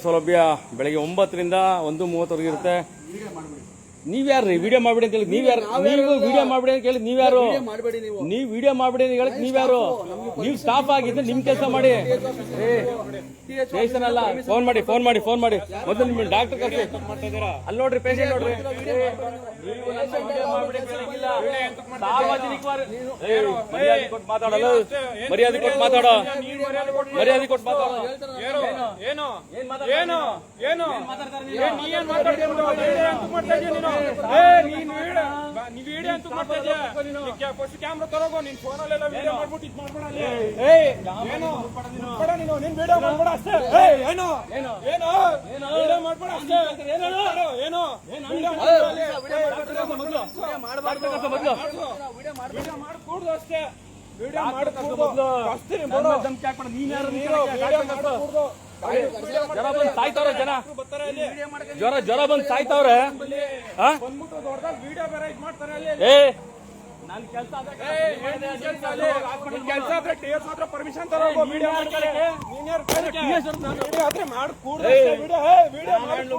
ಸೌಲಭ್ಯ ಬೆಳಗ್ಗೆ 9ರಿಂದ 1:30 ಇರುತ್ತೆ. ನೀವ್ಯಾರ್ರಿ ವಿಡಿಯೋ ಮಾಡ್ಬಿಡಿ ಅಂತ ಹೇಳಿ? ನೀವು ವಿಡಿಯೋ ಮಾಡ್ಬಿಡಿ ಅಂತ ಹೇಳಿ ನೀವ್ಯಾರು? ನೀವು ವಿಡಿಯೋ ಮಾಡ್ಬಿಡಿ ಅಂತ ಹೇಳಕ್ ನೀವ್ಯಾರು? ನೀವು ಸ್ಟಾಫ್ ಆಗಿದ್ರೆ ನಿಮ್ ಕೆಲಸ ಮಾಡಿ. ಸ್ಟೇಷನ್ ಅಲ್ಲ, ಫೋನ್ ಮಾಡಿ ಮೊದಲು ನಿಮ್ ಡಾಕ್ಟರ್ ಕರ್ಸಿ. ಅಲ್ಲಿ ನೋಡ್ರಿ, ಪೇಷಂಟ್ ನೋಡ್ರಿ. ಮರ್ಯಾದೆ ಕೊಟ್ಟು ಮಾತಾಡಲ್ಲ, ಮರ್ಯಾದೆ ಕೊಟ್ಟು ಮಾತಾಡೋ. ಕ್ಯಾಮ್ರಾ ತರೋಗೋ ನಿನ್ ಫೋನಲ್ಲೆಲ್ಲ ವಿಡಿಯೋ ಮಾಡ್ಬಿಟ್ಟು ಇದು ಮಾಡ್ಬೇಡ. ನೀನ್ ವಿಡಿಯೋ ಮಾಡ್ಬೇಡ ಅಷ್ಟೇ. ಏನೋ ವಿಡಿಯೋ ಮಾಡ್ಬೇಡ ಅಷ್ಟೇ. ಏನೋ ವಿಡಿಯೋ ಮಾಡ್ಕೂಡ್ದು ಅಷ್ಟೇ. ವಿಡಿಯೋ ಮಾಡ್ಕೂಡ್ದು ಅಷ್ಟೇ. ಜ್ವರ ಬಂದ್ ಸಾಯ್ತವ್ರೆ ಜನ. ಜ್ವರ ಬಂದ್ ಸಾಯ್ತವ್ರೆ. ವಿಡಿಯೋ ಬೇರೆ ಇದು ಮಾಡ್ತಾರೆ ಅಲ್ಲಿ. ನನ್ ಕೆಲಸ ಆದ್ರೆ TS ಹತ್ರ ಪರ್ಮಿಷನ್ ತರೋಗೋ. ವಿಡಿಯೋ ಮಾಡ್ತಾರೆ. ನೀನ್ ಯಾರು ಮಾಡ್ಕೂಡ್ದು ವಿಡಿಯೋ